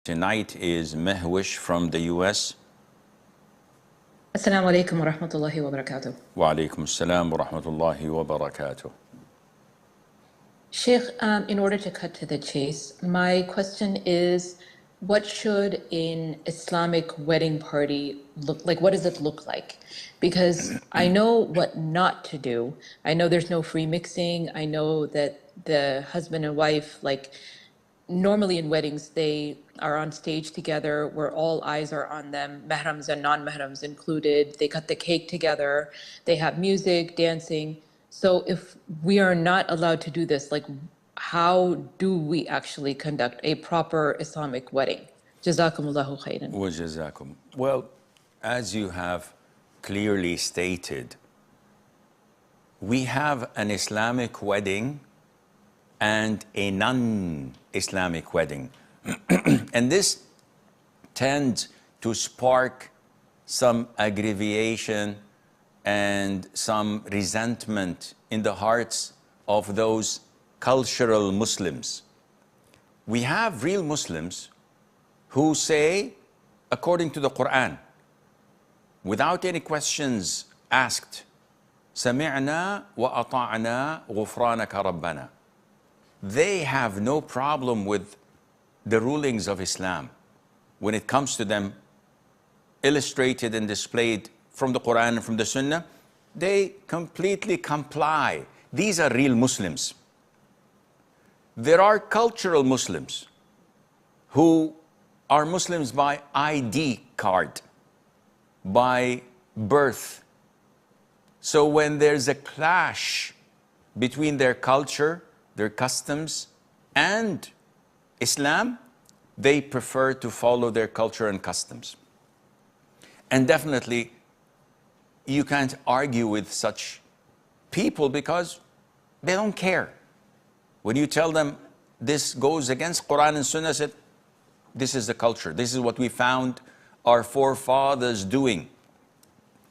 Tonight is Mehwish from the US. Assalamu alaikum wa rahmatullahi wa barakatuh. Wa alaikum assalam wa rahmatullahi wa barakatuh. Sheikh, in order to cut to the chase, my question is, what should an Islamic wedding party look like? What does it look like? Because I know what not to do. I know there's no free mixing. I know that the husband and wife, like normally in weddings, they are on stage together where all eyes are on them, mahrams and non-mahrams included. They cut the cake together. They have music, dancing. So if we are not allowed to do this, like how do we actually conduct a proper Islamic wedding? Jazakumullahu khairan. Wa jazakum. Well, as you have clearly stated, we have an Islamic wedding and a non-Islamic wedding. And this tends to spark some aggravation and some resentment in the hearts of those cultural Muslims. We have real Muslims who say, according to the Qur'an, without any questions asked, سَمِعْنَا وَأَطَعْنَا غُفْرَانَكَ رَبَّنَا. They have no problem with the rulings of Islam when it comes to them, illustrated and displayed from the Quran and from the Sunnah. They completely comply. These are real Muslims. There are cultural Muslims who are Muslims by ID card, by birth. So when there's a clash between their culture, their customs, and Islam, they prefer to follow their culture and customs. And definitely, you can't argue with such people because they don't care. When you tell them this goes against Qur'an and Sunnah, said, this is the culture. This is what we found our forefathers doing.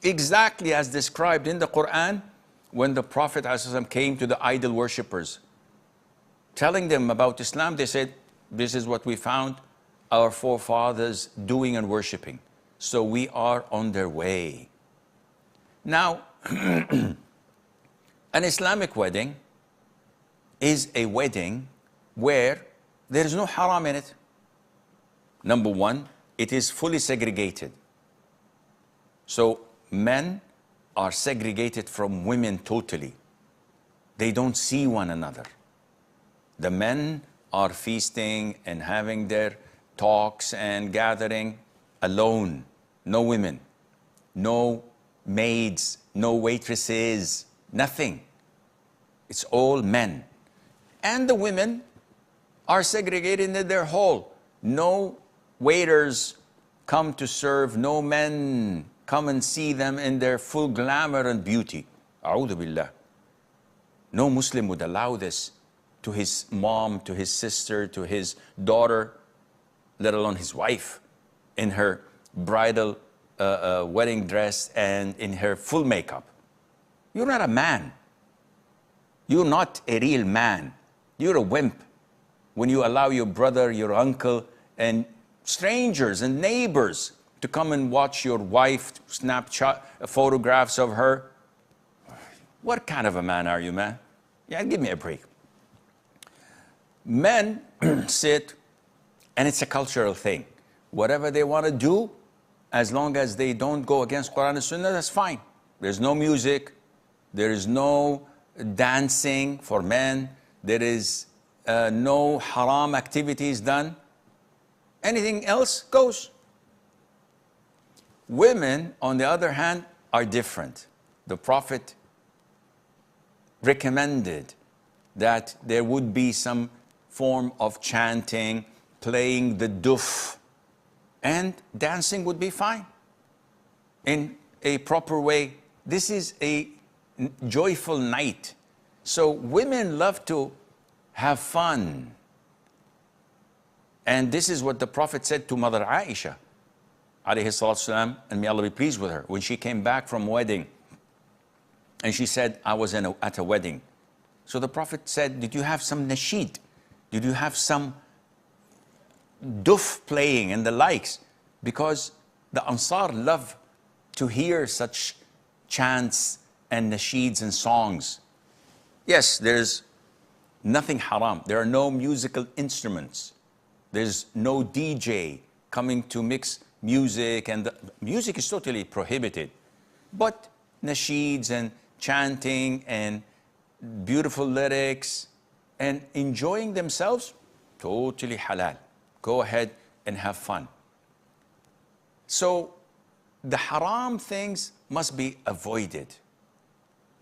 Exactly as described in the Qur'an when the Prophet ﷺ came to the idol worshippers. Telling them about Islam, they said, this is what we found our forefathers doing and worshiping. So we are on their way. Now, an Islamic wedding is a wedding where there is no haram in it. Number one, it is fully segregated. So men are segregated from women totally. They don't see one another. The men are feasting and having their talks and gathering alone. No women, no maids, no waitresses, nothing. It's all men. And the women are segregated in their hall. No waiters come to serve, no men come and see them in their full glamour and beauty. A'udhu billah. No Muslim would allow this to his mom, to his sister, to his daughter, let alone his wife, in her bridal wedding dress and in her full makeup. You're not a man. You're not a real man. You're a wimp when you allow your brother, your uncle, and strangers and neighbors to come and watch your wife snap photographs of her. What kind of a man are you, man? Yeah, give me a break. Men sit, and it's a cultural thing. Whatever they want to do, as long as they don't go against Qur'an and Sunnah, that's fine. There's no music. There is no dancing for men. There is no haram activities done. Anything else goes. Women, on the other hand, are different. The Prophet recommended that there would be some form of chanting, playing the duf, and dancing would be fine in a proper way. This is a joyful night. So women love to have fun. And this is what the Prophet said to Mother Aisha, alayhi salatu wasalam, and may Allah be pleased with her, when she came back from wedding. And she said, I was at a wedding. So the Prophet said, did you have some nasheed? Did you have some duf playing and the likes, because the Ansar love to hear such chants and nasheeds and songs. Yes, there's nothing haram. There are no musical instruments. There's no DJ coming to mix music, and the music is totally prohibited. But nasheeds and chanting and beautiful lyrics and enjoying themselves, totally halal. Go ahead and have fun. So the haram things must be avoided.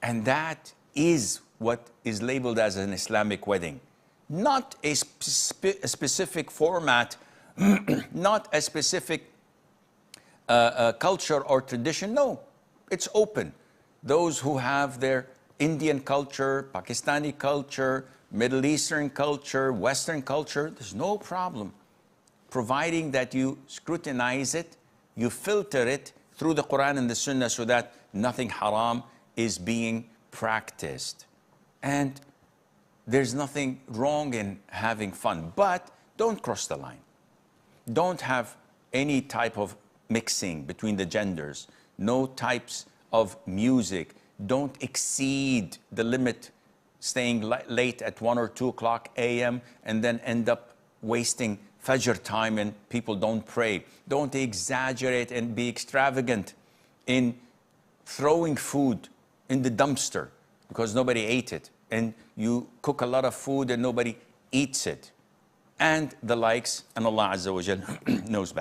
And that is what is labeled as an Islamic wedding. Not a specific format, not a specific culture or tradition. No, it's open. Those who have their Indian culture, Pakistani culture, Middle Eastern culture, Western culture, there's no problem. Providing that you scrutinize it, you filter it through the Qur'an and the Sunnah so that nothing haram is being practiced. And there's nothing wrong in having fun, but don't cross the line. Don't have any type of mixing between the genders, no types of music. Don't exceed the limit, staying late at 1 or 2 o'clock a.m. and then end up wasting Fajr time and people don't pray. Don't exaggerate and be extravagant in throwing food in the dumpster because nobody ate it, and you cook a lot of food and nobody eats it, and the likes, and Allah Azza wa Jal knows best.